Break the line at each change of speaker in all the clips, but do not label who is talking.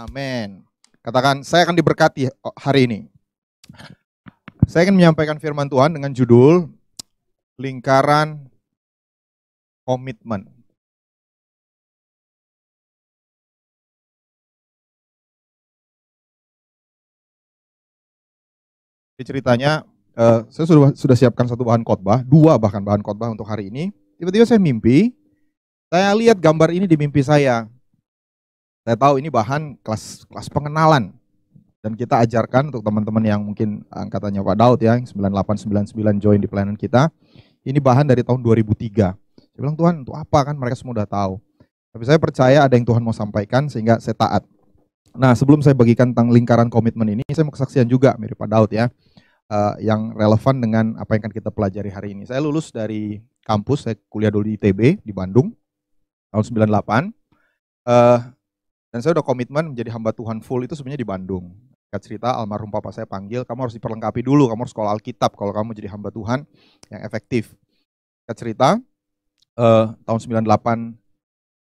Amin. Katakan, saya akan diberkati hari ini. Saya akan menyampaikan firman Tuhan dengan judul Lingkaran Komitmen. Jadi ceritanya, saya sudah siapkan satu bahan khotbah, dua bahkan bahan khotbah untuk hari ini. Tiba-tiba saya mimpi, saya lihat gambar ini di mimpi saya. Saya tahu ini bahan kelas pengenalan. Dan kita ajarkan untuk teman-teman yang mungkin angkatannya Pak Daud ya, yang 9899 join di pelayanan kita. Ini bahan dari tahun 2003. Saya bilang, Tuhan untuk apa, kan mereka semua udah tahu. Tapi saya percaya ada yang Tuhan mau sampaikan sehingga saya taat. Nah, sebelum saya bagikan tentang lingkaran komitmen ini, saya mau kesaksian juga mirip Pak Daud ya, yang relevan dengan apa yang akan kita pelajari hari ini. Saya lulus dari kampus, saya kuliah dulu di ITB di Bandung tahun 98. Dan saya udah komitmen menjadi hamba Tuhan full itu sebenarnya di Bandung. Cerita almarhum papa saya panggil, kamu harus diperlengkapi dulu, kamu harus sekolah Alkitab kalau kamu jadi hamba Tuhan yang efektif. Cerita tahun 98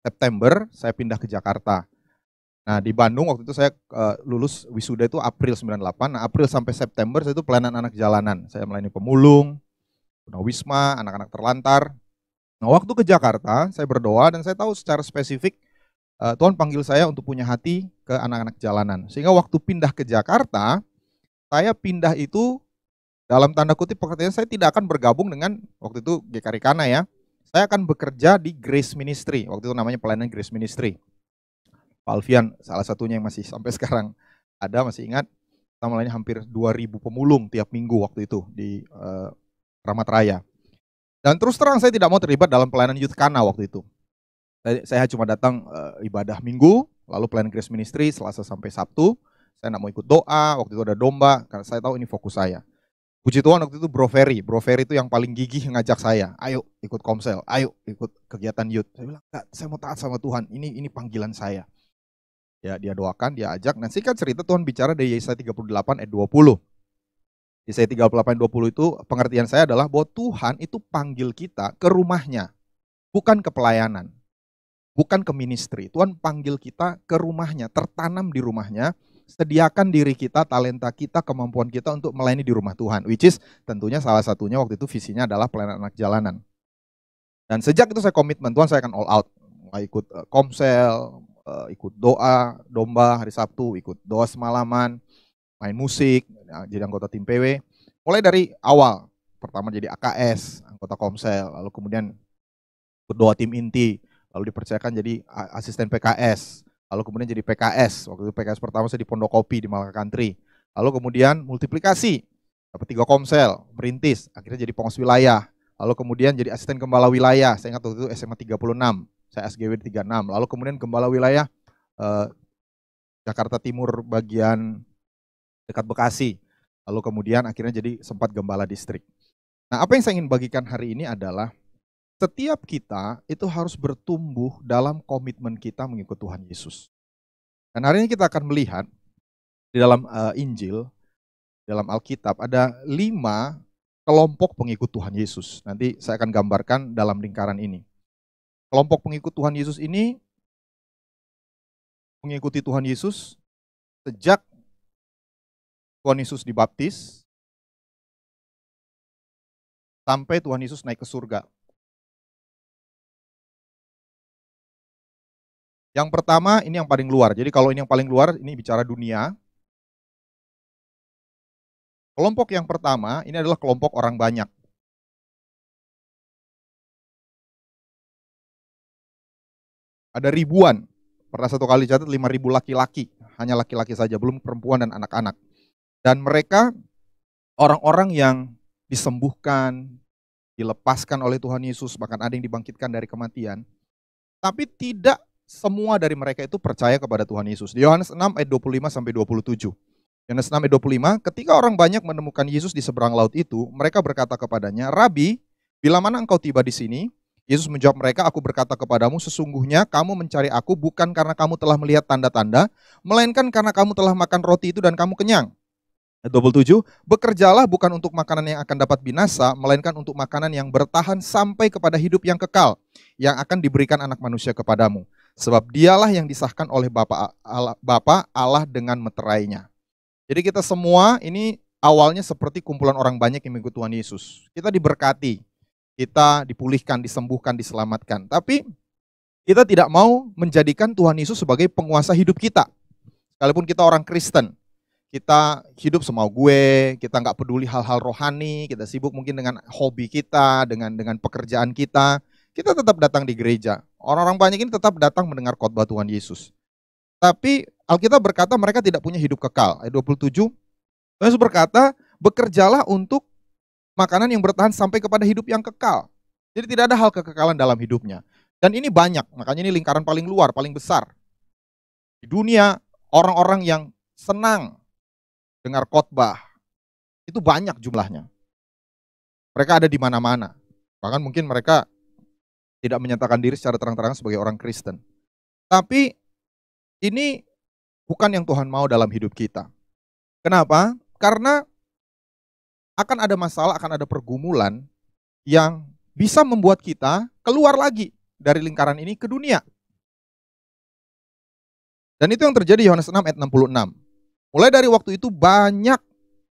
September saya pindah ke Jakarta. Nah di Bandung waktu itu saya lulus wisuda itu April 98. Nah April sampai September saya itu pelayanan anak jalanan. Saya melayani pemulung, tunawisma, anak-anak terlantar. Nah waktu ke Jakarta saya berdoa dan saya tahu secara spesifik Tuhan panggil saya untuk punya hati ke anak-anak jalanan. Sehingga waktu pindah ke Jakarta, saya pindah itu dalam tanda kutip pekerjaan saya tidak akan bergabung dengan waktu itu GKRI Kana ya. Saya akan bekerja di Grace Ministry. Waktu itu namanya pelayanan Grace Ministry. Pak Alfian salah satunya yang masih sampai sekarang ada, masih ingat. Kita melayani hampir 2.000 pemulung tiap minggu waktu itu di Ramat Raya. Dan terus terang saya tidak mau terlibat dalam pelayanan Youth Kana waktu itu. Saya cuma datang ibadah minggu, lalu pelayanan Grace Ministry Selasa sampai Sabtu. Saya nggak mau ikut doa, waktu itu ada domba, karena saya tahu ini fokus saya. Puji Tuhan waktu itu Bro Ferry itu yang paling gigih ngajak saya, ayo ikut komsel, ayo ikut kegiatan youth. Saya bilang, enggak, saya mau taat sama Tuhan, ini panggilan saya. Ya dia doakan, dia ajak, dan singkat cerita Tuhan bicara dari Yesaya 38 ayat 20. Yesaya 38 ayat 20 itu pengertian saya adalah bahwa Tuhan itu panggil kita ke rumahnya, bukan ke pelayanan. Bukan ke ministry, Tuhan panggil kita ke rumahnya, tertanam di rumahnya, sediakan diri kita, talenta kita, kemampuan kita untuk melayani di rumah Tuhan. Which is tentunya salah satunya waktu itu visinya adalah pelayanan anak jalanan. Dan sejak itu saya komitmen, Tuhan saya akan all out. Mulai ikut komsel, ikut doa, domba hari Sabtu, ikut doa semalaman, main musik, jadi anggota tim PW. Mulai dari awal, pertama jadi AKS, anggota komsel, lalu kemudian ikut doa tim inti, lalu dipercayakan jadi asisten PKS, lalu kemudian jadi PKS. Waktu itu PKS pertama saya di Pondok Kopi di Malaka Country. Lalu kemudian multiplikasi, dapat 3 komsel, merintis, akhirnya jadi pengurus wilayah. Lalu kemudian jadi asisten gembala wilayah. Saya ingat waktu itu SMA 36, saya SGW 36. Lalu kemudian gembala wilayah Jakarta Timur bagian dekat Bekasi. Lalu kemudian akhirnya jadi sempat gembala distrik. Nah, apa yang saya ingin bagikan hari ini adalah setiap kita itu harus bertumbuh dalam komitmen kita mengikut Tuhan Yesus. Dan hari ini kita akan melihat di dalam Injil, dalam Alkitab ada 5 kelompok pengikut Tuhan Yesus. Nanti saya akan gambarkan dalam lingkaran ini. Kelompok pengikut Tuhan Yesus ini mengikuti Tuhan Yesus sejak Tuhan Yesus dibaptis sampai Tuhan Yesus naik ke surga. Yang pertama, ini yang paling luar. Jadi kalau ini yang paling luar, ini bicara dunia. Kelompok yang pertama, ini adalah kelompok orang banyak. Ada ribuan. Pernah satu kali catat 5.000 laki-laki. Hanya laki-laki saja, belum perempuan dan anak-anak. Dan mereka orang-orang yang disembuhkan, dilepaskan oleh Tuhan Yesus, bahkan ada yang dibangkitkan dari kematian. Tapi tidak semua dari mereka itu percaya kepada Tuhan Yesus. Di Yohanes 6 ayat 25 sampai 27. Yohanes 6 ayat 25, ketika orang banyak menemukan Yesus di seberang laut itu, mereka berkata kepadanya, "Rabi, bila mana engkau tiba di sini?" Yesus menjawab mereka, "Aku berkata kepadamu, sesungguhnya kamu mencari aku bukan karena kamu telah melihat tanda-tanda, melainkan karena kamu telah makan roti itu dan kamu kenyang." Ayat 27, "Bekerjalah bukan untuk makanan yang akan dapat binasa, melainkan untuk makanan yang bertahan sampai kepada hidup yang kekal, yang akan diberikan anak manusia kepadamu. Sebab dialah yang disahkan oleh Bapa Allah dengan meterainya. Jadi kita semua ini awalnya seperti kumpulan orang banyak yang mengikut Tuhan Yesus. Kita diberkati, kita dipulihkan, disembuhkan, diselamatkan. Tapi kita tidak mau menjadikan Tuhan Yesus sebagai penguasa hidup kita. Sekalipun kita orang Kristen, kita hidup semau gue, kita nggak peduli hal-hal rohani, kita sibuk mungkin dengan hobi kita, dengan pekerjaan kita tetap datang di gereja. Orang-orang banyak ini tetap datang mendengar khotbah Tuhan Yesus. Tapi Alkitab berkata mereka tidak punya hidup kekal. Ayat 27, Tuhan Yesus berkata, bekerjalah untuk makanan yang bertahan sampai kepada hidup yang kekal. Jadi tidak ada hal kekekalan dalam hidupnya. Dan ini banyak, makanya ini lingkaran paling luar, paling besar. Di dunia, orang-orang yang senang dengar khotbah, itu banyak jumlahnya. Mereka ada di mana-mana. Bahkan mungkin mereka tidak menyatakan diri secara terang-terangan sebagai orang Kristen. Tapi ini bukan yang Tuhan mau dalam hidup kita. Kenapa? Karena akan ada masalah, akan ada pergumulan yang bisa membuat kita keluar lagi dari lingkaran ini ke dunia. Dan itu yang terjadi Yohanes 6 ayat 66. Mulai dari waktu itu banyak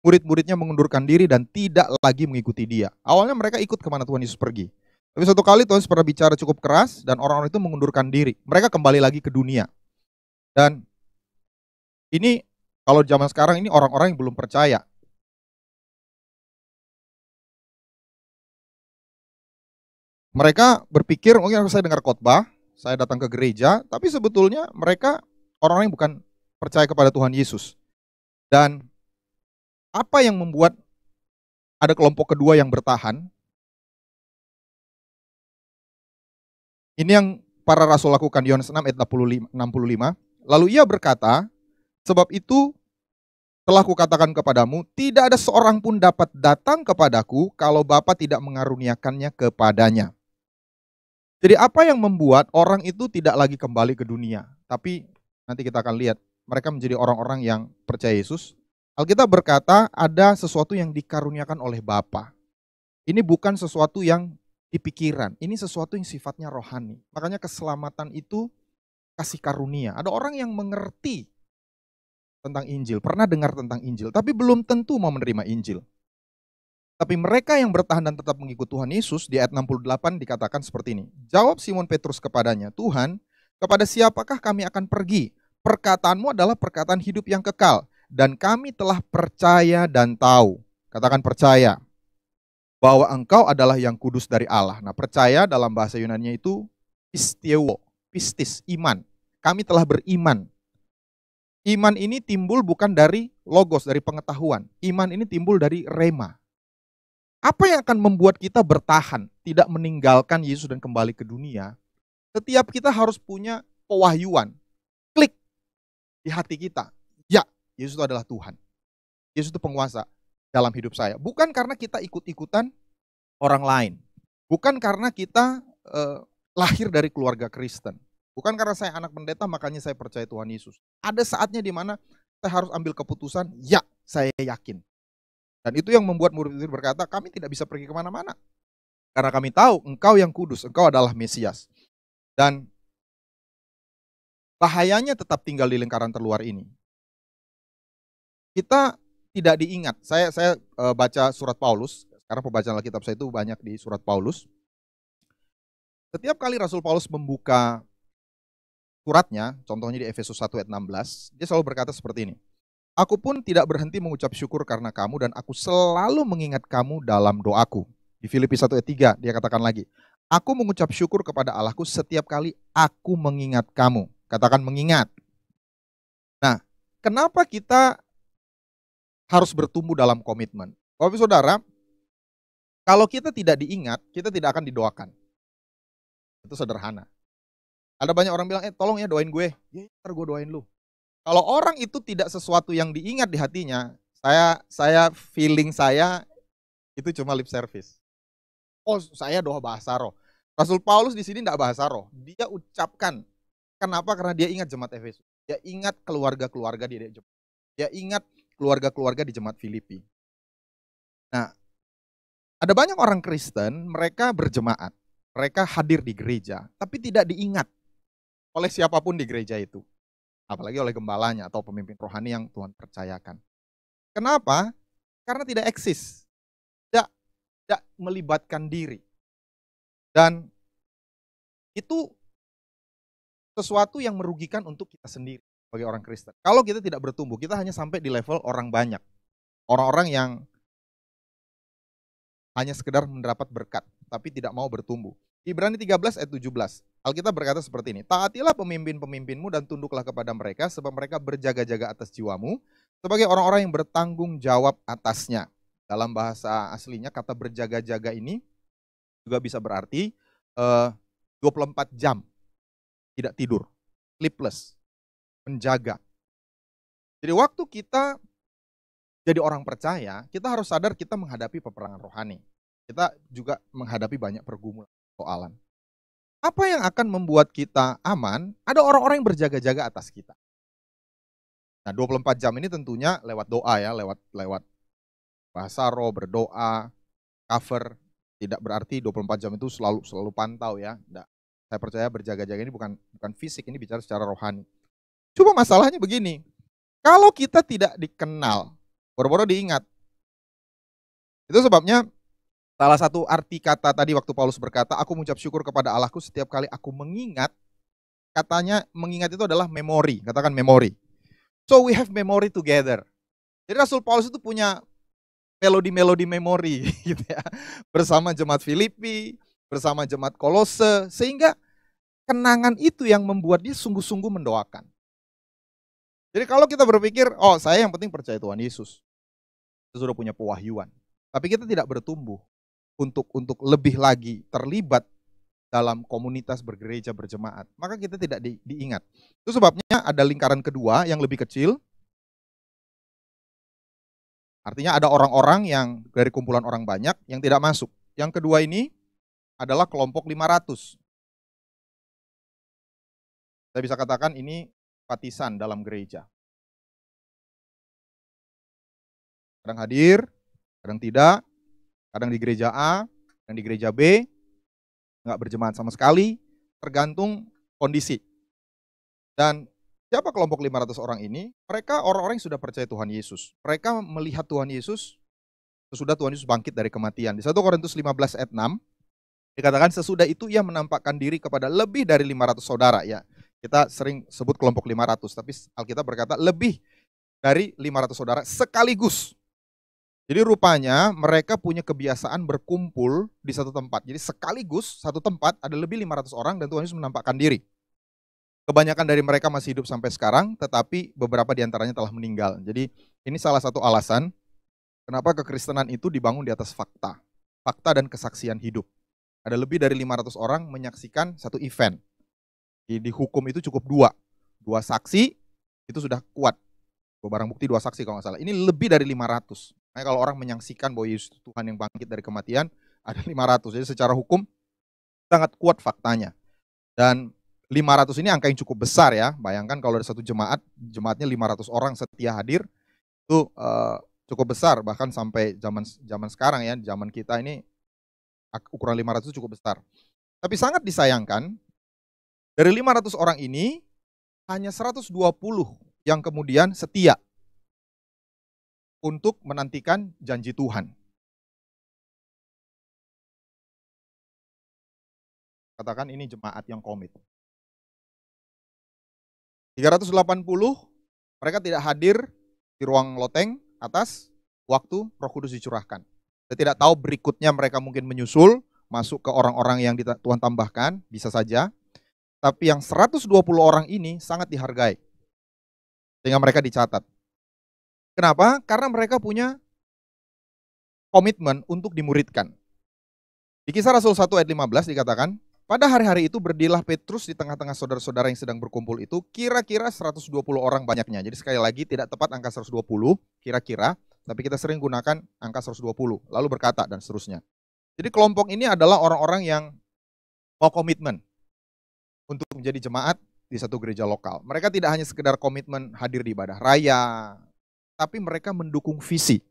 murid-muridnya mengundurkan diri dan tidak lagi mengikuti dia. Awalnya mereka ikut kemana Tuhan Yesus pergi. Tapi suatu kali Tuhan Yesus pernah bicara cukup keras dan orang-orang itu mengundurkan diri. Mereka kembali lagi ke dunia. Dan ini kalau zaman sekarang ini orang-orang yang belum percaya. Mereka berpikir, mungkin saya dengar khotbah, saya datang ke gereja, tapi sebetulnya mereka orang-orang yang bukan percaya kepada Tuhan Yesus. Dan apa yang membuat ada kelompok kedua yang bertahan? Ini yang para rasul lakukan, Yohanes 6 ayat 65. Lalu ia berkata, sebab itu telah kukatakan kepadamu, tidak ada seorang pun dapat datang kepadaku kalau Bapa tidak mengaruniakannya kepadanya. Jadi apa yang membuat orang itu tidak lagi kembali ke dunia? Tapi nanti kita akan lihat, mereka menjadi orang-orang yang percaya Yesus. Alkitab berkata ada sesuatu yang dikaruniakan oleh Bapa. Ini bukan sesuatu yang di pikiran, ini sesuatu yang sifatnya rohani. Makanya keselamatan itu kasih karunia. Ada orang yang mengerti tentang Injil, pernah dengar tentang Injil, tapi belum tentu mau menerima Injil. Tapi mereka yang bertahan dan tetap mengikut Tuhan Yesus, di ayat 68 dikatakan seperti ini. Jawab Simon Petrus kepadanya, Tuhan, kepada siapakah kami akan pergi? Perkataanmu adalah perkataan hidup yang kekal, dan kami telah percaya dan tahu. Katakan percaya, bahwa engkau adalah yang kudus dari Allah. Nah, percaya dalam bahasa Yunani itu pisteuo, pistis, iman. Kami telah beriman. Iman ini timbul bukan dari logos, dari pengetahuan. Iman ini timbul dari rema. Apa yang akan membuat kita bertahan, tidak meninggalkan Yesus dan kembali ke dunia? Setiap kita harus punya pewahyuan. Klik di hati kita. Ya, Yesus itu adalah Tuhan. Yesus itu penguasa dalam hidup saya. Bukan karena kita ikut-ikutan orang lain. Bukan karena kita lahir dari keluarga Kristen. Bukan karena saya anak pendeta makanya saya percaya Tuhan Yesus. Ada saatnya di mana saya harus ambil keputusan, ya saya yakin. Dan itu yang membuat murid-murid berkata, kami tidak bisa pergi kemana-mana. Karena kami tahu engkau yang kudus, engkau adalah Mesias. Dan bahayanya tetap tinggal di lingkaran terluar ini. Kita tidak diingat. Saya baca surat Paulus, sekarang pembacaan Alkitab saya itu banyak di surat Paulus. Setiap kali Rasul Paulus membuka suratnya, contohnya di Efesus 1 ayat 16, dia selalu berkata seperti ini. Aku pun tidak berhenti mengucap syukur karena kamu dan aku selalu mengingat kamu dalam doaku. Di Filipi 1 ayat 3 dia katakan lagi, aku mengucap syukur kepada Allahku setiap kali aku mengingat kamu. Katakan mengingat. Nah, kenapa kita harus bertumbuh dalam komitmen? Bapak saudara, kalau kita tidak diingat, kita tidak akan didoakan. Itu sederhana. Ada banyak orang bilang, tolong ya doain gue. Ya, ntar gue doain lu. Kalau orang itu tidak sesuatu yang diingat di hatinya, feeling saya itu cuma lip service. Oh, saya doa bahasa roh. Rasul Paulus di sini tidak bahasa roh. Dia ucapkan. Kenapa? Karena dia ingat jemaat Efesus. Dia ingat keluarga-keluarga di jemaat. Dia ingat keluarga-keluarga di jemaat Filipi. Nah, ada banyak orang Kristen, mereka berjemaat. Mereka hadir di gereja, tapi tidak diingat. oleh siapapun di gereja itu. Apalagi oleh gembalanya atau pemimpin rohani yang Tuhan percayakan. Kenapa? Karena tidak eksis. Tidak melibatkan diri. Dan itu sesuatu yang merugikan untuk kita sendiri sebagai orang Kristen. Kalau kita tidak bertumbuh, kita hanya sampai di level orang banyak. Orang-orang yang hanya sekedar mendapat berkat, tapi tidak mau bertumbuh. Ibrani 13 ayat 17. Alkitab berkata seperti ini, taatilah pemimpin-pemimpinmu dan tunduklah kepada mereka, sebab mereka berjaga-jaga atas jiwamu, sebagai orang-orang yang bertanggung jawab atasnya. Dalam bahasa aslinya, kata berjaga-jaga ini juga bisa berarti 24 jam tidak tidur, sleepless, menjaga. Jadi waktu kita jadi orang percaya, kita harus sadar kita menghadapi peperangan rohani. Kita juga menghadapi banyak pergumulan, soalan. Apa yang akan membuat kita aman? Ada orang-orang yang berjaga-jaga atas kita. Nah, 24 jam ini tentunya lewat doa ya, lewat bahasa roh, berdoa, cover. Tidak berarti 24 jam itu selalu pantau ya. Nggak. Saya percaya berjaga-jaga ini bukan fisik, ini bicara secara rohani. Cuma masalahnya begini, kalau kita tidak dikenal, boro-boro diingat. Itu sebabnya salah satu arti kata tadi waktu Paulus berkata, aku mengucap syukur kepada Allahku setiap kali aku mengingat, katanya mengingat itu adalah memori, katakan memori. So we have memory together. Jadi Rasul Paulus itu punya melodi-melodi memori gitu ya, bersama jemaat Filipi, bersama jemaat Kolose, sehingga kenangan itu yang membuat dia sungguh-sungguh mendoakan. Jadi kalau kita berpikir, oh saya yang penting percaya Tuhan Yesus, kita sudah punya pewahyuan, tapi kita tidak bertumbuh untuk lebih lagi terlibat dalam komunitas bergereja berjemaat, maka kita tidak diingat. Itu sebabnya ada lingkaran kedua yang lebih kecil. Artinya ada orang-orang yang dari kumpulan orang banyak yang tidak masuk. Yang kedua ini adalah kelompok 500. Saya bisa katakan ini simpatisan dalam gereja. Kadang hadir, kadang tidak, kadang di gereja A, kadang di gereja B, nggak berjemaat sama sekali, tergantung kondisi. Dan siapa kelompok 500 orang ini? Mereka orang-orang yang sudah percaya Tuhan Yesus. Mereka melihat Tuhan Yesus sesudah Tuhan Yesus bangkit dari kematian. Di 1 Korintus 15 ayat 6 dikatakan sesudah itu ia menampakkan diri kepada lebih dari 500 saudara ya. Kita sering sebut kelompok 500, tapi Alkitab berkata lebih dari 500 saudara sekaligus. Jadi rupanya mereka punya kebiasaan berkumpul di satu tempat. Jadi sekaligus satu tempat ada lebih 500 orang dan Tuhan Yesus menampakkan diri. Kebanyakan dari mereka masih hidup sampai sekarang, tetapi beberapa di antaranya telah meninggal. Jadi ini salah satu alasan kenapa kekristenan itu dibangun di atas fakta. Fakta dan kesaksian hidup. Ada lebih dari 500 orang menyaksikan satu event. Di hukum itu cukup dua saksi itu sudah kuat. Dua barang bukti, dua saksi kalau nggak salah. Ini lebih dari 500. Nah, kalau orang menyaksikan bahwa Yesus Tuhan yang bangkit dari kematian, ada 500. Jadi secara hukum sangat kuat faktanya. Dan 500 ini angka yang cukup besar ya. Bayangkan kalau ada satu jemaatnya 500 orang setia hadir, itu cukup besar. Bahkan sampai zaman sekarang ya, zaman kita ini ukuran 500 itu cukup besar. Tapi sangat disayangkan, dari 500 orang ini, hanya 120 yang kemudian setia untuk menantikan janji Tuhan. Katakan ini jemaat yang komit. 380 mereka tidak hadir di ruang loteng atas waktu Roh Kudus dicurahkan. Saya tidak tahu berikutnya mereka mungkin menyusul masuk ke orang-orang yang Tuhan tambahkan, bisa saja. Tapi yang 120 orang ini sangat dihargai. Sehingga mereka dicatat. Kenapa? Karena mereka punya komitmen untuk dimuridkan. Di Kisah Rasul 1 ayat 15 dikatakan, pada hari-hari itu berdirilah Petrus di tengah-tengah saudara-saudara yang sedang berkumpul itu, kira-kira 120 orang banyaknya. Jadi sekali lagi tidak tepat angka 120, kira-kira, tapi kita sering gunakan angka 120, lalu berkata dan seterusnya. Jadi kelompok ini adalah orang-orang yang mau komitmen untuk menjadi jemaat di satu gereja lokal. Mereka tidak hanya sekedar komitmen hadir di ibadah raya, tapi mereka mendukung visi.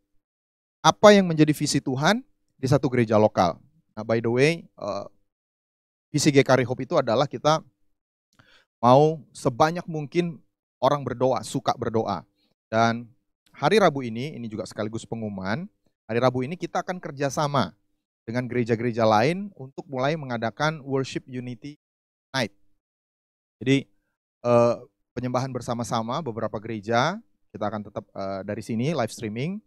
Apa yang menjadi visi Tuhan di satu gereja lokal. Nah, by the way, visi GKRI Hope itu adalah kita mau sebanyak mungkin orang berdoa, suka berdoa. Dan hari Rabu ini juga sekaligus pengumuman, hari Rabu ini kita akan kerjasama dengan gereja-gereja lain untuk mulai mengadakan Worship Unity Night. Jadi penyembahan bersama-sama beberapa gereja, kita akan tetap dari sini live streaming.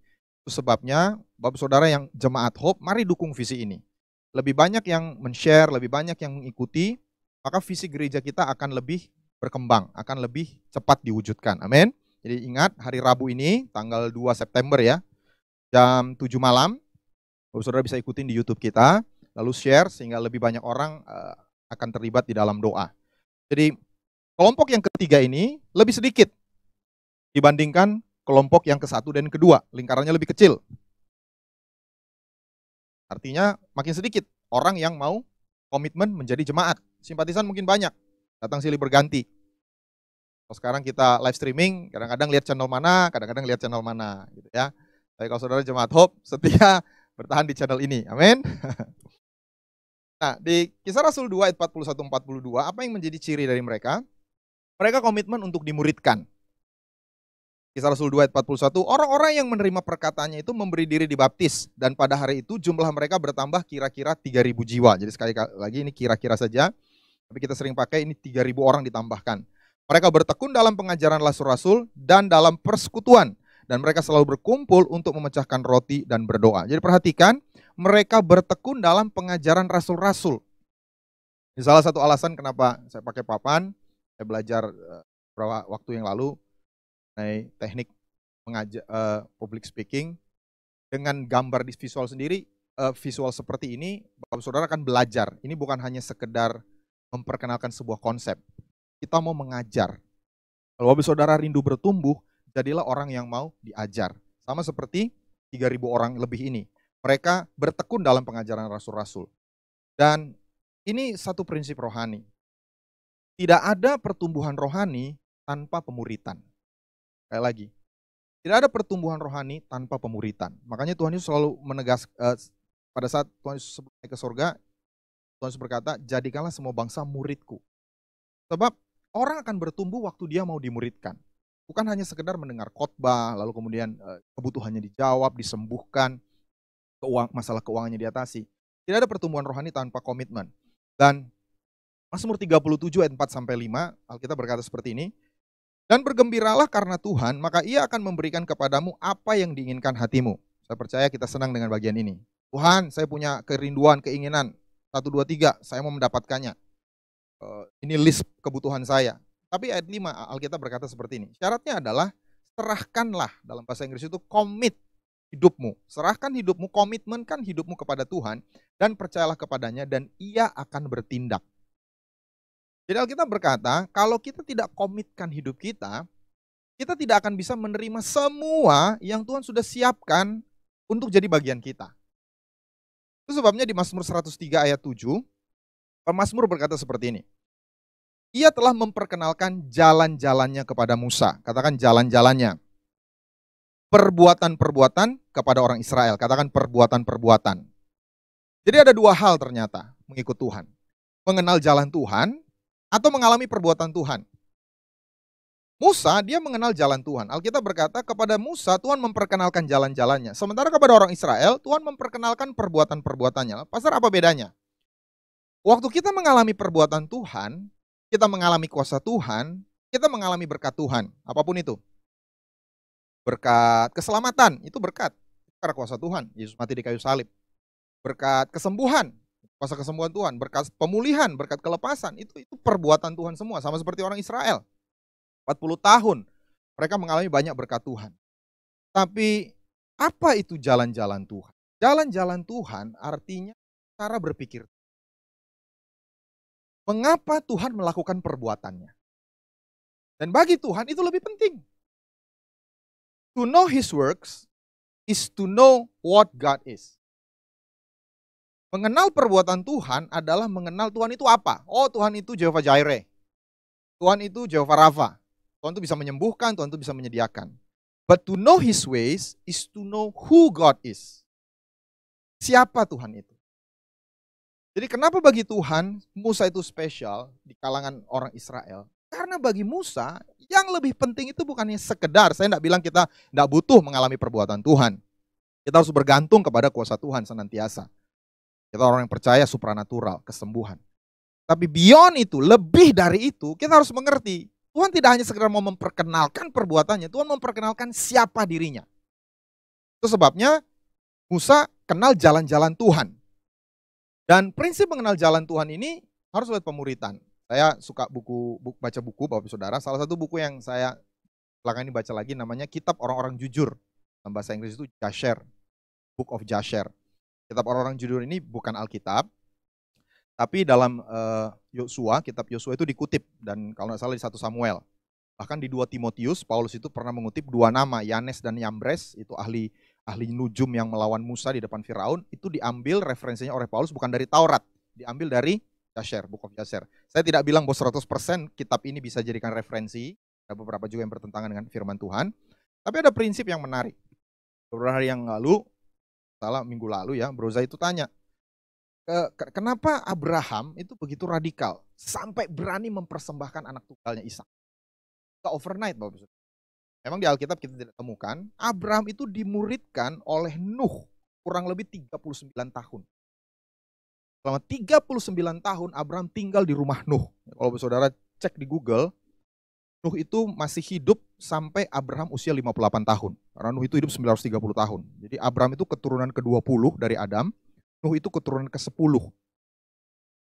Itu sebabnya Bapak Saudara yang jemaat Hope, mari dukung visi ini. Lebih banyak yang men-share, lebih banyak yang mengikuti, maka visi gereja kita akan lebih berkembang, akan lebih cepat diwujudkan. Amin. Jadi ingat, hari Rabu ini tanggal 2 September ya, jam 7 malam, Bapak Saudara bisa ikutin di YouTube kita, lalu share sehingga lebih banyak orang akan terlibat di dalam doa. Jadi kelompok yang ketiga ini lebih sedikit dibandingkan kelompok yang ke-1 dan kedua, lingkarannya lebih kecil. Artinya makin sedikit orang yang mau komitmen menjadi jemaat. Simpatisan mungkin banyak, datang silih berganti. Kalau sekarang kita live streaming, kadang-kadang lihat channel mana, kadang-kadang lihat channel mana, gitu ya. Tapi kalau saudara jemaat Hope, setia bertahan di channel ini, amin. Nah, di Kisah Rasul 2 ayat 41-42, apa yang menjadi ciri dari mereka? Mereka komitmen untuk dimuridkan. Kisah Rasul 2 ayat 41, orang-orang yang menerima perkataannya itu memberi diri dibaptis. Dan pada hari itu jumlah mereka bertambah kira-kira 3.000 jiwa. Jadi sekali lagi ini kira-kira saja. Tapi kita sering pakai ini 3.000 orang ditambahkan. Mereka bertekun dalam pengajaran rasul-rasul dan dalam persekutuan. Dan mereka selalu berkumpul untuk memecahkan roti dan berdoa. Jadi perhatikan, mereka bertekun dalam pengajaran rasul-rasul. Ini salah satu alasan kenapa saya pakai papan. Saya belajar beberapa waktu yang lalu teknik public speaking dengan gambar di visual sendiri, visual seperti ini, Bapak Saudara akan belajar. Ini bukan hanya sekedar memperkenalkan sebuah konsep. Kita mau mengajar. Kalau Bapak Saudara rindu bertumbuh, jadilah orang yang mau diajar. Sama seperti 3.000 orang lebih ini. Mereka bertekun dalam pengajaran rasul-rasul. Dan ini satu prinsip rohani. Tidak ada pertumbuhan rohani tanpa pemuritan. Sekali lagi, tidak ada pertumbuhan rohani tanpa pemuritan. Makanya Tuhan Yesus selalu pada saat Tuhan Yesus naik ke surga, Tuhan Yesus berkata, jadikanlah semua bangsa muridku. Sebab orang akan bertumbuh waktu dia mau dimuridkan. Bukan hanya sekedar mendengar khotbah, lalu kemudian kebutuhannya dijawab, disembuhkan, masalah keuangannya diatasi. Tidak ada pertumbuhan rohani tanpa komitmen. Dan Mazmur 37 ayat 4-5, Alkitab berkata seperti ini, dan bergembiralah karena Tuhan, maka Ia akan memberikan kepadamu apa yang diinginkan hatimu. Saya percaya kita senang dengan bagian ini. Tuhan, saya punya kerinduan, keinginan, 1, 2, 3, saya mau mendapatkannya. Ini list kebutuhan saya. Tapi ayat 5, Alkitab berkata seperti ini. Syaratnya adalah, serahkanlah, dalam bahasa Inggris itu commit hidupmu. Serahkan hidupmu, komitmenkan hidupmu kepada Tuhan, dan percayalah kepadanya, dan Ia akan bertindak. Jadi Alkitab berkata, kalau kita tidak komitkan hidup kita tidak akan bisa menerima semua yang Tuhan sudah siapkan untuk jadi bagian kita. Itu sebabnya di Mazmur 103 ayat 7, pemazmur berkata seperti ini. Ia telah memperkenalkan jalan-jalannya kepada Musa. Katakan jalan-jalannya. Perbuatan-perbuatan kepada orang Israel. Katakan perbuatan-perbuatan. Jadi ada dua hal ternyata mengikut Tuhan. Mengenal jalan Tuhan, atau mengalami perbuatan Tuhan. Musa, dia mengenal jalan Tuhan. Alkitab berkata kepada Musa, Tuhan memperkenalkan jalan-jalannya. Sementara kepada orang Israel, Tuhan memperkenalkan perbuatan-perbuatannya. Pastor, apa bedanya? Waktu kita mengalami perbuatan Tuhan, kita mengalami kuasa Tuhan, kita mengalami berkat Tuhan. Apapun itu. Berkat keselamatan, itu berkat. Karena kuasa Tuhan, Yesus mati di kayu salib. Berkat kesembuhan, kuasa kesembuhan Tuhan, berkat pemulihan, berkat kelepasan, itu perbuatan Tuhan semua, sama seperti orang Israel. 40 tahun mereka mengalami banyak berkat Tuhan. Tapi apa itu jalan-jalan Tuhan? Jalan-jalan Tuhan artinya cara berpikir. Mengapa Tuhan melakukan perbuatannya? Dan bagi Tuhan itu lebih penting. To know His works is to know what God is. Mengenal perbuatan Tuhan adalah mengenal Tuhan itu apa. Oh, Tuhan itu Jehovah Jireh. Tuhan itu Jehovah Rafa. Tuhan itu bisa menyembuhkan, Tuhan itu bisa menyediakan. But to know His ways is to know who God is. Siapa Tuhan itu? Jadi kenapa bagi Tuhan Musa itu spesial di kalangan orang Israel? Karena bagi Musa, yang lebih penting itu bukannya sekedar, saya tidak bilang kita tidak butuh mengalami perbuatan Tuhan. Kita harus bergantung kepada kuasa Tuhan senantiasa. Kita orang yang percaya supranatural, kesembuhan. Tapi beyond itu, lebih dari itu, kita harus mengerti. Tuhan tidak hanya sekedar mau memperkenalkan perbuatannya, Tuhan memperkenalkan siapa dirinya. Itu sebabnya Musa kenal jalan-jalan Tuhan. Dan prinsip mengenal jalan Tuhan ini harus lewat pemuritan. Saya suka baca buku Bapak Saudara. Salah satu buku yang saya belakangan ini baca lagi namanya Kitab Orang-orang Jujur. Dalam bahasa Inggris itu Jasher, Book of Jasher. Kitab Orang-orang Jujur ini bukan Alkitab, tapi dalam Yosua, kitab Yosua itu dikutip, dan kalau tidak salah di 1 Samuel. Bahkan di 2 Timotius, Paulus itu pernah mengutip 2 nama, Yanes dan Yambres, itu ahli nujum yang melawan Musa di depan Firaun, itu diambil referensinya oleh Paulus bukan dari Taurat, diambil dari Jasher, Book of Jasher. Saya tidak bilang bahwa 100% kitab ini bisa jadikan referensi, ada beberapa juga yang bertentangan dengan firman Tuhan, tapi ada prinsip yang menarik. Beberapa hari yang lalu, minggu lalu ya, Broza itu tanya, kenapa Abraham itu begitu radikal sampai berani mempersembahkan anak tunggalnya Ishak? Overnight, Bapak. Memang di Alkitab kita tidak temukan, Abraham itu dimuridkan oleh Nuh kurang lebih 39 tahun. Selama 39 tahun Abraham tinggal di rumah Nuh. Kalau saudara cek di Google, Nuh itu masih hidup sampai Abraham usia 58 tahun. Karena Nuh itu hidup 930 tahun. Jadi Abraham itu keturunan ke-20 dari Adam, Nuh itu keturunan ke-10.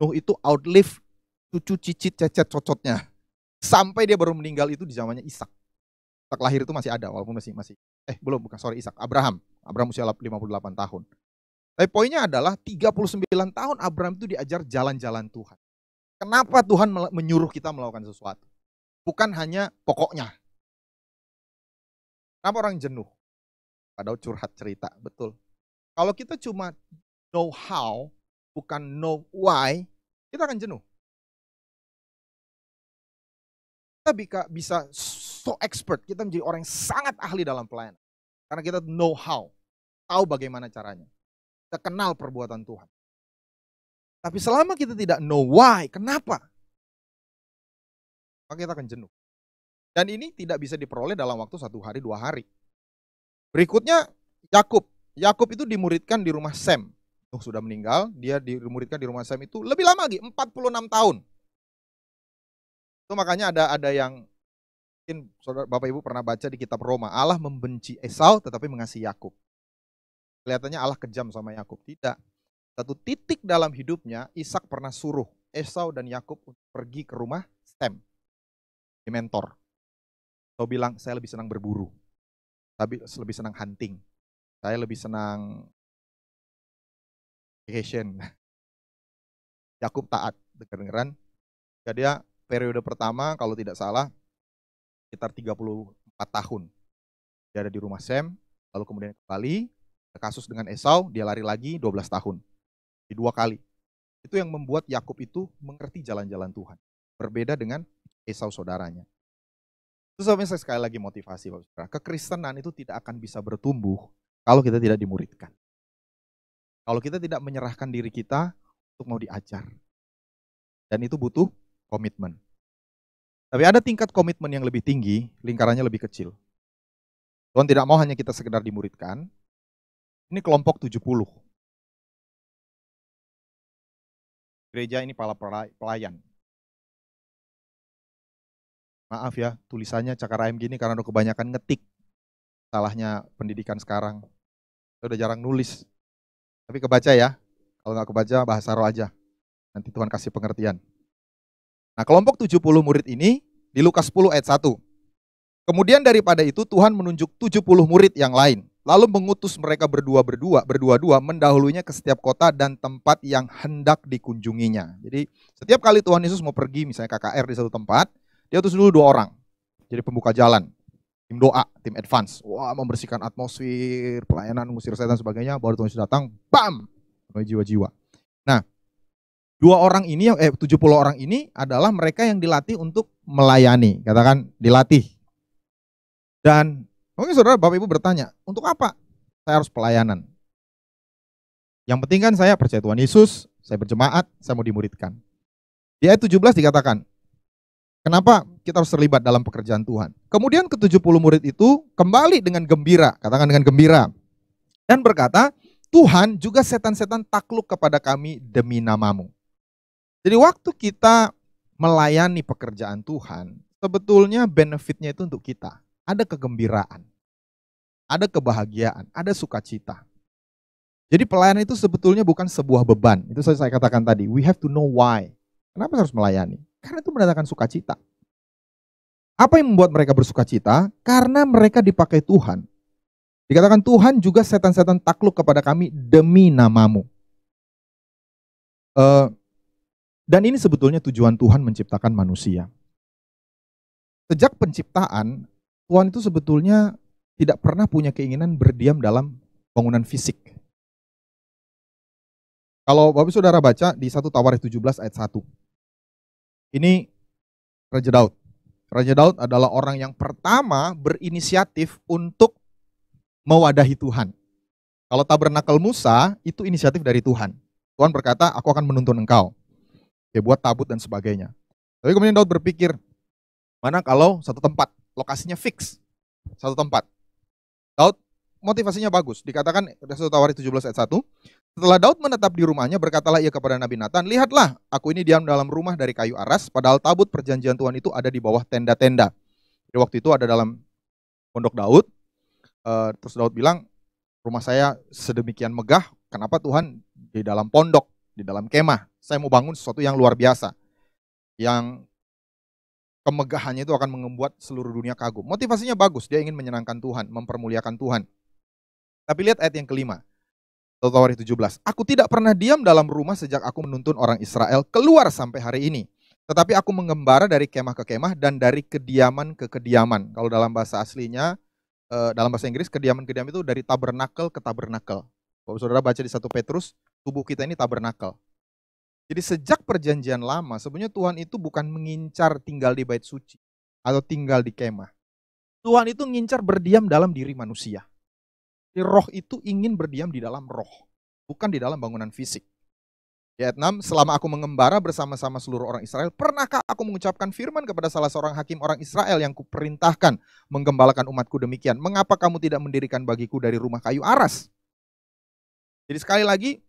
Nuh itu outlive cucu cicit cecet cocotnya. Sampai dia baru meninggal itu di zamannya Ishak. Ishak lahir itu masih ada, walaupun Ishak, Abraham usia 58 tahun. Tapi poinnya adalah 39 tahun Abraham itu diajar jalan-jalan Tuhan. Kenapa Tuhan menyuruh kita melakukan sesuatu? Bukan hanya pokoknya. Kenapa orang jenuh? Padahal curhat cerita, betul. Kalau kita cuma know how, bukan know why, kita akan jenuh. Kita bisa so expert, kita menjadi orang yang sangat ahli dalam pelayanan. Karena kita know how, tahu bagaimana caranya. Kita kenal perbuatan Tuhan. Tapi selama kita tidak know why, kenapa? Maka kita akan jenuh. Dan ini tidak bisa diperoleh dalam waktu 1 hari, 2 hari. Berikutnya, Yakub. Yakub itu dimuridkan di rumah Sem. Nuh sudah meninggal, dia dimuridkan di rumah Sem itu lebih lama lagi, 46 tahun. Itu makanya ada yang mungkin saudara Bapak Ibu pernah baca di kitab Roma, Allah membenci Esau tetapi mengasihi Yakub. Kelihatannya Allah kejam sama Yakub. Tidak. Satu titik dalam hidupnya, Ishak pernah suruh Esau dan Yakub untuk pergi ke rumah Sem, di mentor. Esau bilang, saya lebih senang berburu, tapi lebih senang hunting. Saya lebih senang vacation. Yakub taat, dengar-dengaran. Jadi dia periode pertama, kalau tidak salah, sekitar 34 tahun. Dia ada di rumah Sem, lalu kemudian kembali, kasus dengan Esau, dia lari lagi 12 tahun. Di 2 kali. Itu yang membuat Yakub itu mengerti jalan-jalan Tuhan. Berbeda dengan Esau saudaranya. Itu sebabnya saya sekali lagi motivasi, Bapak Saudara. Kekristenan itu tidak akan bisa bertumbuh kalau kita tidak dimuridkan. Kalau kita tidak menyerahkan diri kita untuk mau diajar. Dan itu butuh komitmen. Tapi ada tingkat komitmen yang lebih tinggi, lingkarannya lebih kecil. Tuhan tidak mau hanya kita sekedar dimuridkan. Ini kelompok 70. Gereja ini para pelayan. Maaf ya, tulisannya cakar ayam gini karena udah kebanyakan ngetik. Salahnya pendidikan sekarang. Saya udah jarang nulis. Tapi kebaca ya. Kalau nggak kebaca, bahasa roh aja. Nanti Tuhan kasih pengertian. Nah, kelompok 70 murid ini di Lukas 10 ayat 1. Kemudian daripada itu Tuhan menunjuk 70 murid yang lain. Lalu mengutus mereka berdua-dua mendahulunya ke setiap kota dan tempat yang hendak dikunjunginya. Jadi setiap kali Tuhan Yesus mau pergi misalnya KKR di satu tempat, dia utus dulu 2 orang. Jadi pembuka jalan, tim doa, tim advance. Wah, membersihkan atmosfer, pelayanan, ngusir setan dan sebagainya. Baru Tuhan Yesus datang, bam, jiwa-jiwa. Nah, 70 orang ini adalah mereka yang dilatih untuk melayani. Katakan dilatih. Dan mungkin saudara Bapak Ibu bertanya, untuk apa saya harus pelayanan? Yang penting kan saya percaya Tuhan Yesus, saya berjemaat, saya mau dimuridkan. Di ayat 17 dikatakan, kenapa kita harus terlibat dalam pekerjaan Tuhan. Kemudian ke-70 murid itu kembali dengan gembira, katakan dengan gembira. Dan berkata, Tuhan juga setan-setan takluk kepada kami demi namamu. Jadi waktu kita melayani pekerjaan Tuhan, sebetulnya benefitnya itu untuk kita. Ada kegembiraan, ada kebahagiaan, ada sukacita. Jadi pelayanan itu sebetulnya bukan sebuah beban. Itu saya katakan tadi, we have to know why. Kenapa harus melayani? Karena itu mendatangkan sukacita. Apa yang membuat mereka bersukacita? Karena mereka dipakai Tuhan. Dikatakan Tuhan juga setan-setan takluk kepada kami demi namamu. Dan ini sebetulnya tujuan Tuhan menciptakan manusia. Sejak penciptaan, Tuhan itu sebetulnya tidak pernah punya keinginan berdiam dalam bangunan fisik. Kalau Bapak Saudara baca di 1 Tawarikh 17 ayat 1. Ini Raja Daud. Raja Daud adalah orang yang pertama berinisiatif untuk mewadahi Tuhan. Kalau tabernakel Musa, itu inisiatif dari Tuhan. Tuhan berkata, aku akan menuntun engkau. Ya, buat tabut dan sebagainya. Tapi kemudian Daud berpikir, mana kalau satu tempat, lokasinya fix. Satu tempat. Daud motivasinya bagus. Dikatakan, 1 Tawarikh 17 ayat 1. Setelah Daud menetap di rumahnya, berkatalah ia kepada Nabi Nathan, lihatlah, aku ini diam dalam rumah dari kayu aras, padahal tabut perjanjian Tuhan itu ada di bawah tenda-tenda. Jadi waktu itu ada dalam pondok Daud. Terus Daud bilang, rumah saya sedemikian megah, kenapa Tuhan di dalam pondok, di dalam kemah? Saya mau bangun sesuatu yang luar biasa, yang kemegahannya itu akan membuat seluruh dunia kagum. Motivasinya bagus, dia ingin menyenangkan Tuhan, mempermuliakan Tuhan. Tapi lihat ayat yang kelima. 1 Tawarikh 17. Aku tidak pernah diam dalam rumah sejak aku menuntun orang Israel keluar sampai hari ini. Tetapi aku mengembara dari kemah ke kemah dan dari kediaman ke kediaman. Kalau dalam bahasa aslinya, dalam bahasa Inggris, kediaman-kediaman itu dari tabernakel ke tabernakel. Kalau saudara baca di 1 Petrus, tubuh kita ini tabernakel. Jadi sejak perjanjian lama, sebenarnya Tuhan itu bukan mengincar tinggal di bait suci atau tinggal di kemah. Tuhan itu mengincar berdiam dalam diri manusia. Roh itu ingin berdiam di dalam roh, bukan di dalam bangunan fisik. Di ayat 6, selama aku mengembara bersama-sama seluruh orang Israel, pernahkah aku mengucapkan firman kepada salah seorang hakim orang Israel yang kuperintahkan menggembalakan umatku demikian? Mengapa kamu tidak mendirikan bagiku dari rumah kayu aras? Jadi sekali lagi,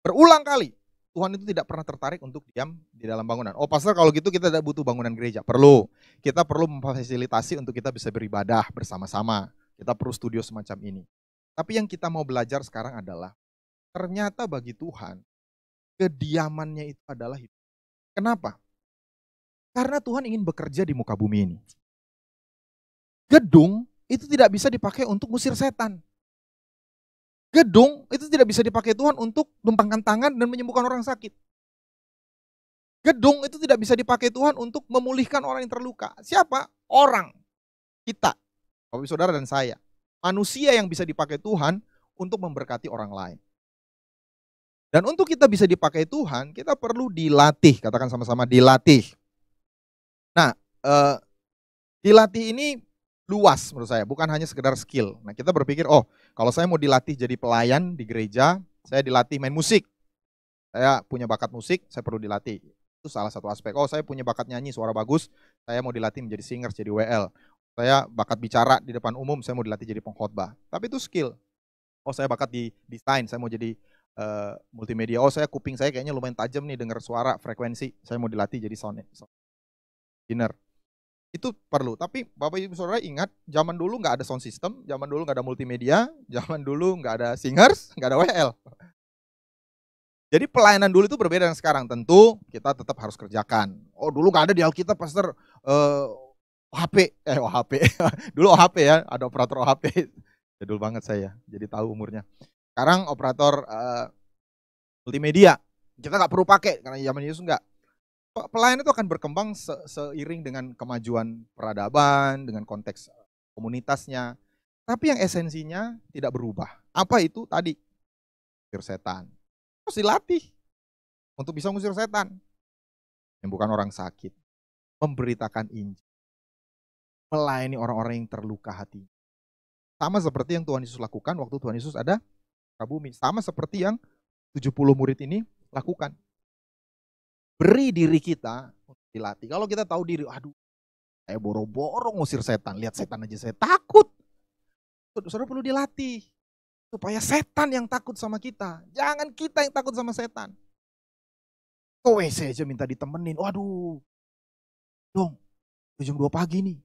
berulang kali, Tuhan itu tidak pernah tertarik untuk diam di dalam bangunan. Oh pastor, kalau gitu kita tidak butuh bangunan gereja. Perlu. Kita perlu memfasilitasi untuk kita bisa beribadah bersama-sama. Kita perlu studio semacam ini. Tapi yang kita mau belajar sekarang adalah, ternyata bagi Tuhan, kediamannya itu adalah hidup. Kenapa? Karena Tuhan ingin bekerja di muka bumi ini. Gedung itu tidak bisa dipakai untuk ngusir setan. Gedung itu tidak bisa dipakai Tuhan untuk numpangkan tangan dan menyembuhkan orang sakit. Gedung itu tidak bisa dipakai Tuhan untuk memulihkan orang yang terluka. Siapa? Orang. Kita. Bapak saudara dan saya. Manusia yang bisa dipakai Tuhan untuk memberkati orang lain. Dan untuk kita bisa dipakai Tuhan, kita perlu dilatih. Katakan sama-sama, dilatih. Nah, dilatih ini luas menurut saya, bukan hanya sekedar skill. Nah, kita berpikir, oh kalau saya mau dilatih jadi pelayan di gereja, saya dilatih main musik. Saya punya bakat musik, saya perlu dilatih. Itu salah satu aspek. Oh saya punya bakat nyanyi, suara bagus, saya mau dilatih menjadi singers, jadi WL. Saya bakat bicara di depan umum, saya mau dilatih jadi pengkhotbah. Tapi itu skill. Oh saya bakat di desain, saya mau jadi multimedia. Oh saya kuping saya kayaknya lumayan tajam nih dengar suara, frekuensi. Saya mau dilatih jadi sound engineer. Itu perlu. Tapi Bapak Ibu Saudara ingat, zaman dulu nggak ada sound system, zaman dulu nggak ada multimedia, zaman dulu nggak ada singers, nggak ada WL. Jadi pelayanan dulu itu berbeda dengan sekarang. Tentu kita tetap harus kerjakan. Oh dulu nggak ada di Alkitab, Pastor. OHP. Dulu OHP ya, ada operator OHP. Jadul banget saya, jadi tahu umurnya. Sekarang operator multimedia. Kita nggak perlu pakai, karena zaman Yesus nggak. Pelayanan itu akan berkembang seiring dengan kemajuan peradaban, dengan konteks komunitasnya. Tapi yang esensinya tidak berubah. Apa itu tadi? Ngusir setan. Harus dilatih untuk bisa ngusir setan. Yang bukan orang sakit. Memberitakan Injil. Melayani orang-orang yang terluka hati. Sama seperti yang Tuhan Yesus lakukan waktu Tuhan Yesus ada di bumi. Sama seperti yang 70 murid ini lakukan. Beri diri kita untuk dilatih. Kalau kita tahu diri, aduh, Saya boro-boro ngusir setan. Lihat setan aja saya takut. Saudara perlu dilatih. Supaya setan yang takut sama kita. Jangan kita yang takut sama setan. Ke WC aja minta ditemenin. Waduh. Dong, jam 2 pagi nih.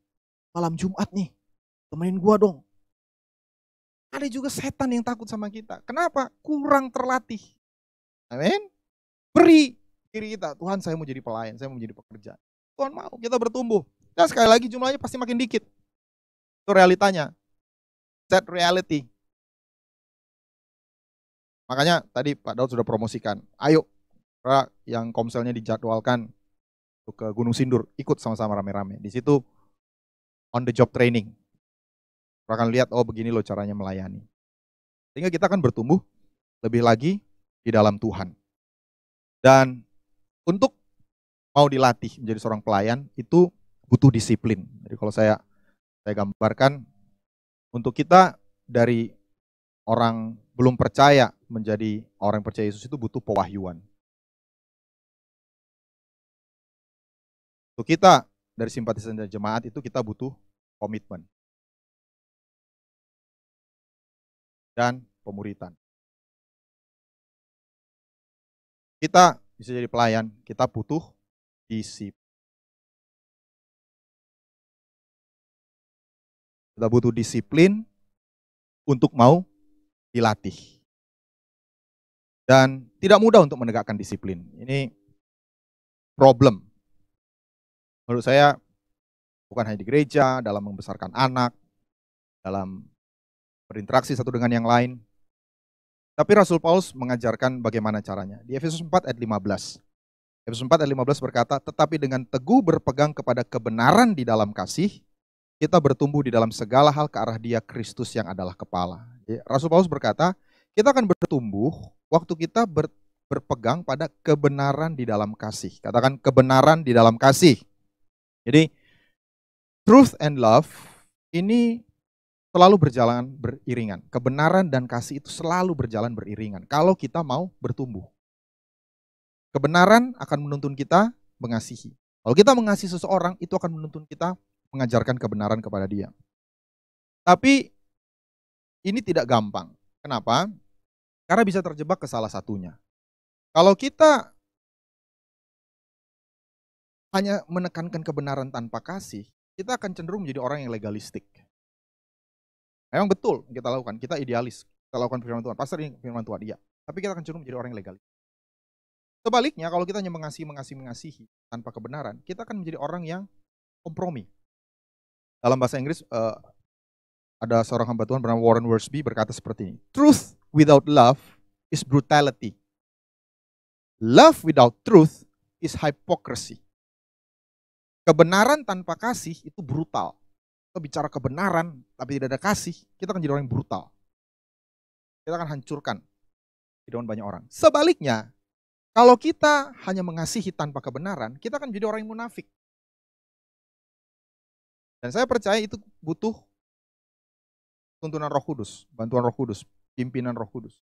Malam Jumat nih. Temenin gua dong. Ada juga setan yang takut sama kita. Kenapa? Kurang terlatih. Amin. Beri diri kita. Tuhan, saya mau jadi pelayan. Saya mau menjadi pekerja. Tuhan mau kita bertumbuh. Dan sekali lagi jumlahnya pasti makin dikit. Itu realitanya. Set reality. Makanya tadi Pak Daud sudah promosikan. Ayo, yang komselnya dijadwalkan untuk ke Gunung Sindur, ikut sama-sama rame-rame. Di situ on the job training. Kita akan lihat, oh begini loh caranya melayani. Sehingga kita akan bertumbuh lebih lagi di dalam Tuhan. Dan untuk mau dilatih menjadi seorang pelayan, itu butuh disiplin. Jadi kalau saya gambarkan, untuk kita dari orang belum percaya menjadi orang yang percaya Yesus itu butuh pewahyuan. Untuk kita dari simpatisan dan jemaat itu kita butuh komitmen dan pemuritan. Kita bisa jadi pelayan, kita butuh disiplin. Kita butuh disiplin untuk mau dilatih. Dan tidak mudah untuk menegakkan disiplin. Ini problem. Menurut saya bukan hanya di gereja, dalam membesarkan anak, dalam berinteraksi satu dengan yang lain. Tapi Rasul Paulus mengajarkan bagaimana caranya. Di Efesus 4 ayat 15. Efesus 4 ayat 15 berkata, tetapi dengan teguh berpegang kepada kebenaran di dalam kasih, kita bertumbuh di dalam segala hal ke arah Dia Kristus yang adalah kepala. Jadi, Rasul Paulus berkata, kita akan bertumbuh waktu kita berpegang pada kebenaran di dalam kasih. Katakan kebenaran di dalam kasih. Jadi, truth and love ini selalu berjalan beriringan. Kebenaran dan kasih itu selalu berjalan beriringan. Kalau kita mau bertumbuh. Kebenaran akan menuntun kita mengasihi. Kalau kita mengasihi seseorang, itu akan menuntun kita mengajarkan kebenaran kepada dia. Tapi ini tidak gampang. Kenapa? Karena bisa terjebak ke salah satunya. Kalau kita hanya menekankan kebenaran tanpa kasih, kita akan cenderung menjadi orang yang legalistik. Memang betul kita lakukan, kita idealis, kita lakukan firman Tuhan, pastor ini firman Tuhan, iya. Tapi kita akan cenderung menjadi orang yang legalis. Sebaliknya, kalau kita hanya mengasihi tanpa kebenaran, kita akan menjadi orang yang kompromi. Dalam bahasa Inggris, ada seorang hamba Tuhan bernama Warren Wiersbe berkata seperti ini. Truth without love is brutality. Love without truth is hypocrisy. Kebenaran tanpa kasih itu brutal. Kita bicara kebenaran, tapi tidak ada kasih, kita akan jadi orang yang brutal. Kita akan hancurkan kehidupan banyak orang. Sebaliknya, kalau kita hanya mengasihi tanpa kebenaran, kita akan jadi orang yang munafik. Dan saya percaya itu butuh tuntunan Roh Kudus, bantuan Roh Kudus, pimpinan Roh Kudus.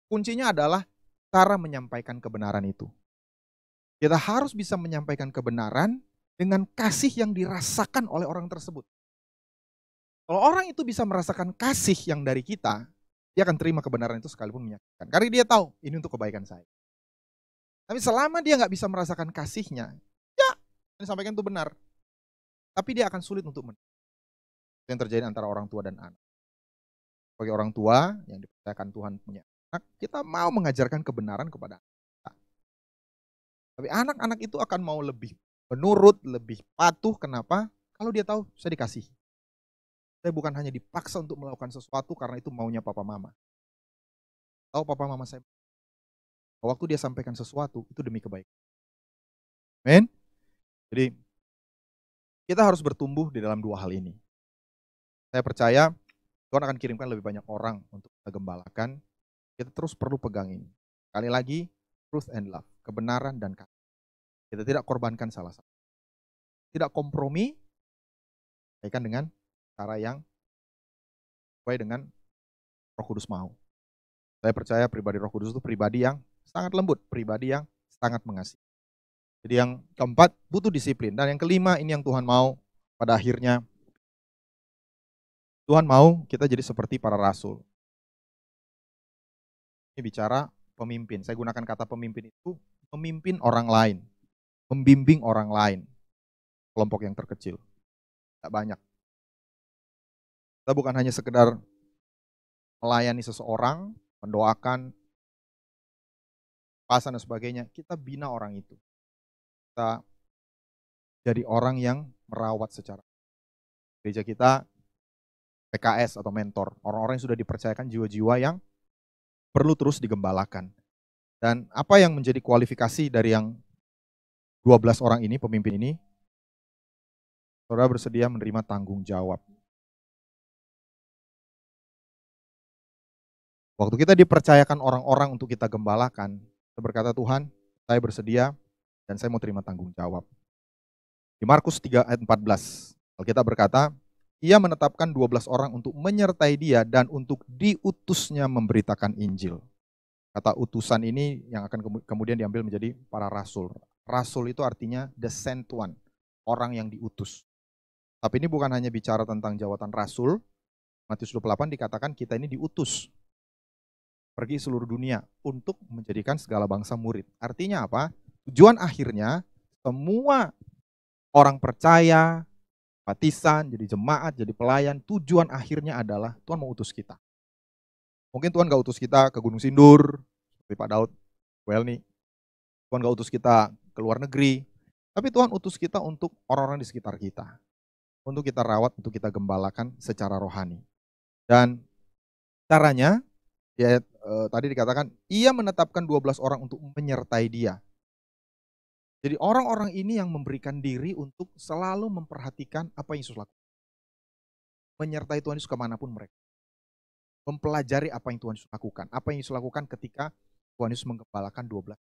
Kuncinya adalah cara menyampaikan kebenaran itu. Kita harus bisa menyampaikan kebenaran dengan kasih yang dirasakan oleh orang tersebut. Kalau orang itu bisa merasakan kasih yang dari kita, dia akan terima kebenaran itu sekalipun menyakitkan. Karena dia tahu, ini untuk kebaikan saya. Tapi selama dia nggak bisa merasakan kasihnya, ya, yang disampaikan itu benar. Tapi dia akan sulit untuk menerima. Yang terjadi antara orang tua dan anak. Sebagai orang tua yang dipercayakan Tuhan punya anak, kita mau mengajarkan kebenaran kepada anak. Tapi anak-anak itu akan mau lebih menurut, lebih patuh. Kenapa? Kalau dia tahu saya dikasih. Saya bukan hanya dipaksa untuk melakukan sesuatu karena itu maunya papa mama. Tahu papa mama saya. Waktu dia sampaikan sesuatu, itu demi kebaikan. Amin. Jadi, kita harus bertumbuh di dalam dua hal ini. Saya percaya Tuhan akan kirimkan lebih banyak orang untuk kita gembalakan. Kita terus perlu pegang ini. Sekali lagi, truth and love. Kebenaran dan kasih. Kita tidak korbankan salah satu. Tidak kompromi, kaitan dengan cara yang sesuai dengan Roh Kudus mau. Saya percaya pribadi Roh Kudus itu pribadi yang sangat lembut, pribadi yang sangat mengasihi. Jadi yang keempat, butuh disiplin. Dan yang kelima, ini yang Tuhan mau pada akhirnya Tuhan mau kita jadi seperti para rasul. Ini bicara pemimpin. Saya gunakan kata pemimpin itu memimpin orang lain, membimbing orang lain, kelompok yang terkecil. Tidak banyak. Kita bukan hanya sekedar melayani seseorang, mendoakan, pasan dan sebagainya. Kita bina orang itu. Kita jadi orang yang merawat secara. Gereja kita PKS atau mentor, orang-orang yang sudah dipercayakan jiwa-jiwa yang perlu terus digembalakan. Dan apa yang menjadi kualifikasi dari yang 12 orang ini, pemimpin ini? Saudara bersedia menerima tanggung jawab. Waktu kita dipercayakan orang-orang untuk kita gembalakan, kita berkata, Tuhan, saya bersedia dan saya mau terima tanggung jawab. Di Markus 3 ayat 14, Alkitab berkata, ia menetapkan 12 orang untuk menyertai dia dan untuk diutusnya memberitakan Injil. Kata utusan ini yang akan kemudian diambil menjadi para rasul. Rasul itu artinya the sent one, orang yang diutus. Tapi ini bukan hanya bicara tentang jawatan rasul. Matius 28 dikatakan kita ini diutus. Pergi seluruh dunia untuk menjadikan segala bangsa murid. Artinya apa? Tujuan akhirnya semua orang percaya, baptisan, jadi jemaat, jadi pelayan, tujuan akhirnya adalah Tuhan mau utus kita. Mungkin Tuhan gak utus kita ke Gunung Sindur, seperti Pak Daud, nih. Tuhan gak utus kita ke luar negeri, tapi Tuhan utus kita untuk orang-orang di sekitar kita. Untuk kita rawat, untuk kita gembalakan secara rohani. Dan caranya, ya tadi dikatakan, ia menetapkan 12 orang untuk menyertai dia. Jadi orang-orang ini yang memberikan diri untuk selalu memperhatikan apa yang Yesus lakukan. Menyertai Tuhan Yesus kemanapun mereka. Mempelajari apa yang Tuhan Yesus lakukan. Apa yang Yesus lakukan ketika Tuhan Yesus menggembalakan 12.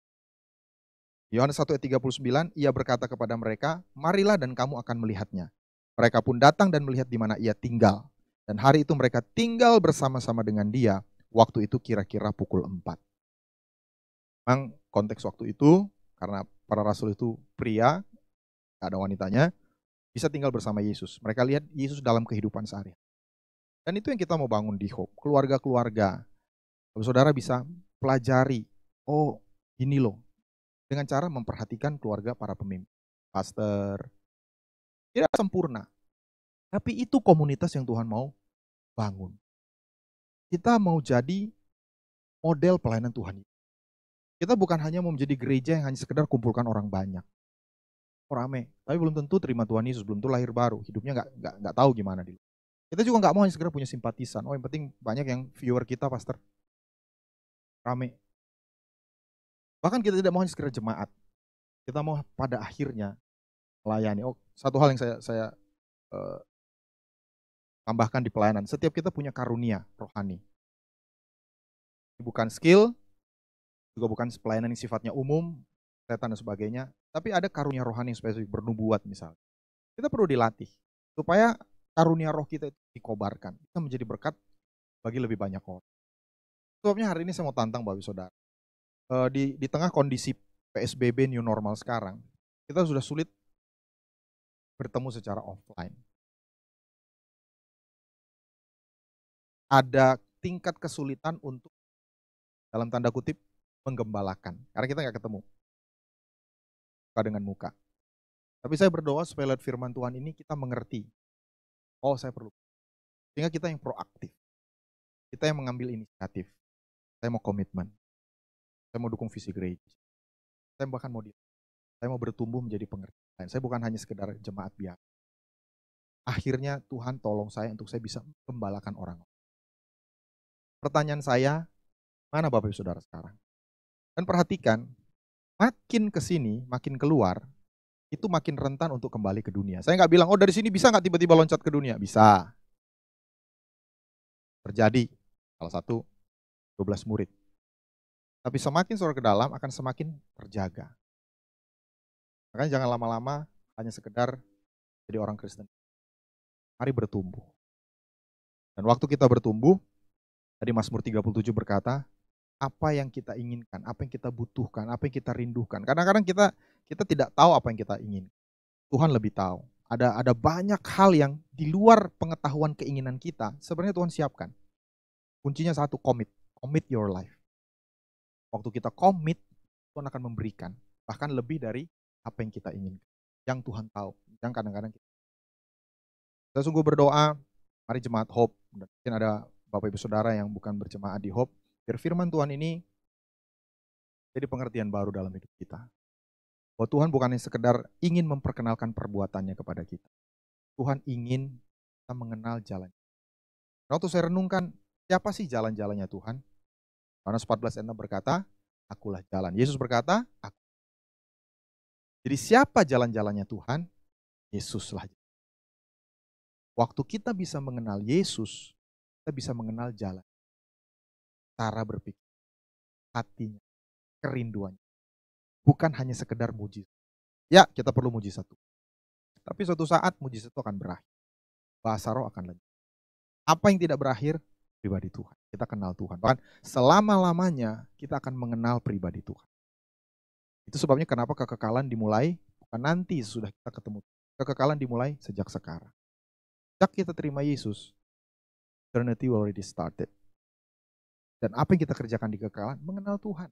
Yohanes 1 ayat 39, ia berkata kepada mereka, marilah dan kamu akan melihatnya. Mereka pun datang dan melihat di mana ia tinggal. Dan hari itu mereka tinggal bersama-sama dengan dia. Waktu itu kira-kira pukul 4. Memang konteks waktu itu, karena para rasul itu pria, gak ada wanitanya, bisa tinggal bersama Yesus. Mereka lihat Yesus dalam kehidupan sehari. Dan itu yang kita mau bangun di Hope. Keluarga-keluarga. Saudara bisa pelajari, oh ini loh. Dengan cara memperhatikan keluarga para pemimpin. Pastor, tidak sempurna. Tapi itu komunitas yang Tuhan mau bangun. Kita mau jadi model pelayanan Tuhan. Kita bukan hanya mau menjadi gereja yang hanya sekedar kumpulkan orang banyak. Rame, tapi belum tentu terima Tuhan Yesus, belum tentu lahir baru, hidupnya nggak tahu gimana dulu. Kita juga nggak mau hanya sekedar punya simpatisan. Oh, yang penting banyak yang viewer kita, pastor. Rame. Bahkan kita tidak mau hanya sekedar jemaat. Kita mau pada akhirnya melayani. Oh, satu hal yang saya tambahkan di pelayanan. Setiap kita punya karunia rohani. Bukan skill, juga bukan pelayanan yang sifatnya umum, setan dan sebagainya, tapi ada karunia rohani yang spesifik, bernubuat misalnya. Kita perlu dilatih supaya karunia roh kita itu dikobarkan, kita menjadi berkat bagi lebih banyak orang. Sebabnya hari ini saya mau tantang Bapak Saudara. Di tengah kondisi PSBB new normal sekarang, kita sudah sulit bertemu secara offline. Ada tingkat kesulitan untuk, dalam tanda kutip, menggembalakan. Karena kita nggak ketemu. Muka dengan muka. Tapi saya berdoa supaya lihat firman Tuhan ini kita mengerti. Oh, saya perlu. Sehingga kita yang proaktif. Kita yang mengambil inisiatif. Saya mau komitmen. Saya mau dukung visi gereja. Saya bahkan mau saya mau bertumbuh menjadi pengertian. Saya bukan hanya sekedar jemaat biasa. Akhirnya Tuhan tolong saya untuk saya bisa menggembalakan orang. Pertanyaan saya, mana Bapak Ibu Saudara sekarang? Dan perhatikan, makin ke sini, makin keluar, itu makin rentan untuk kembali ke dunia. Saya nggak bilang, oh dari sini bisa nggak tiba-tiba loncat ke dunia? Bisa. Terjadi. Salah satu, 12 murid. Tapi semakin saudara ke dalam akan semakin terjaga. Makanya jangan lama-lama hanya sekedar jadi orang Kristen. Mari bertumbuh. Dan waktu kita bertumbuh, tadi Mazmur 37 berkata, apa yang kita inginkan, apa yang kita butuhkan, apa yang kita rindukan. Kadang-kadang kita tidak tahu apa yang kita ingin. Tuhan lebih tahu. Ada banyak hal yang di luar pengetahuan keinginan kita, sebenarnya Tuhan siapkan. Kuncinya satu, commit. Commit your life. Waktu kita commit, Tuhan akan memberikan. Bahkan lebih dari apa yang kita inginkan. Yang Tuhan tahu. Yang kadang-kadang kita sungguh berdoa, mari jemaat Hope. Mungkin ada Bapak Ibu Saudara yang bukan berjemaat di Hope. Biar firman Tuhan ini jadi pengertian baru dalam hidup kita. Bahwa Tuhan bukan sekedar ingin memperkenalkan perbuatannya kepada kita. Tuhan ingin kita mengenal jalan. Waktu saya renungkan, siapa sih jalan-jalannya Tuhan? Yohanes 14 ayat 6 berkata, akulah jalan. Yesus berkata, aku. Jadi siapa jalan-jalannya Tuhan? Yesuslah. Waktu kita bisa mengenal Yesus, kita bisa mengenal jalan. Cara berpikir, hatinya, kerinduannya. Bukan hanya sekedar mujizat. Ya, kita perlu mujizat. Tapi suatu saat mujizat itu akan berakhir. Bahasa roh akan lanjut. Apa yang tidak berakhir? Pribadi Tuhan. Kita kenal Tuhan. Bahkan selama-lamanya kita akan mengenal pribadi Tuhan. Itu sebabnya kenapa kekekalan dimulai bukan nanti sudah kita ketemu. Kekekalan dimulai sejak sekarang. Sejak kita terima Yesus, eternity already started. Dan apa yang kita kerjakan di kekekalan? Mengenal Tuhan.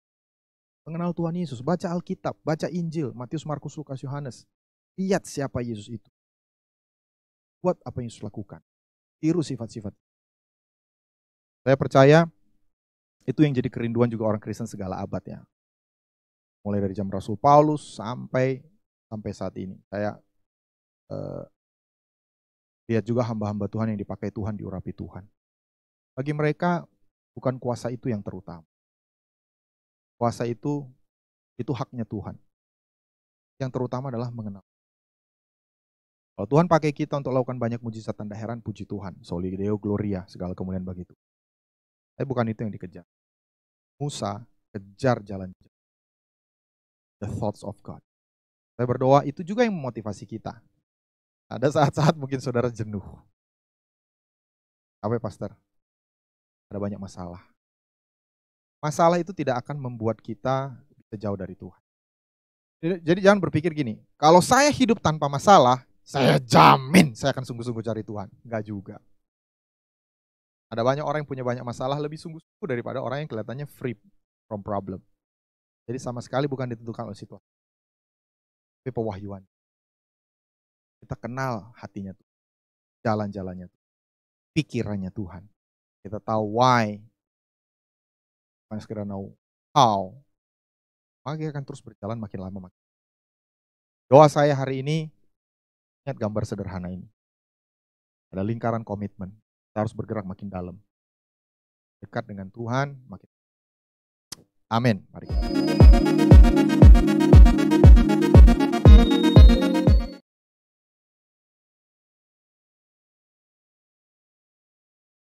Mengenal Tuhan Yesus. Baca Alkitab, baca Injil, Matius, Markus, Lukas, Yohanes. Lihat siapa Yesus itu. Buat apa yang Yesus lakukan. Tiru sifat-sifat. Saya percaya itu yang jadi kerinduan juga orang Kristen segala abad ya. Mulai dari zaman Rasul Paulus sampai saat ini. Saya lihat juga hamba-hamba Tuhan yang dipakai Tuhan, diurapi Tuhan. Bagi mereka bukan kuasa itu yang terutama. Kuasa itu haknya Tuhan. Yang terutama adalah mengenal. Kalau Tuhan pakai kita untuk lakukan banyak mujizat tanda heran, puji Tuhan. Soli Deo Gloria, segala kemuliaan bagi Tuhan. Tapi bukan itu yang dikejar. Musa kejar jalan. The thoughts of God. Saya berdoa itu juga yang memotivasi kita. Ada saat-saat mungkin saudara jenuh. Apa ya, Pastor? Ada banyak masalah. Masalah itu tidak akan membuat kita bisa jauh dari Tuhan. Jadi jangan berpikir gini, kalau saya hidup tanpa masalah, saya jamin saya akan sungguh-sungguh cari Tuhan. Enggak juga. Ada banyak orang yang punya banyak masalah lebih sungguh-sungguh daripada orang yang kelihatannya free from problem. Jadi sama sekali bukan ditentukan oleh situasi. Tapi pewahyuan. Kita kenal hatinya Tuhan, jalan-jalannya Tuhan, pikirannya Tuhan. Kita tahu why, bukan sekedar know how. Maka kita akan terus berjalan makin lama. Doa saya hari ini, ingat gambar sederhana ini. Ada lingkaran komitmen. Kita harus bergerak makin dalam. Dekat dengan Tuhan, makin. Amin. Mari kita.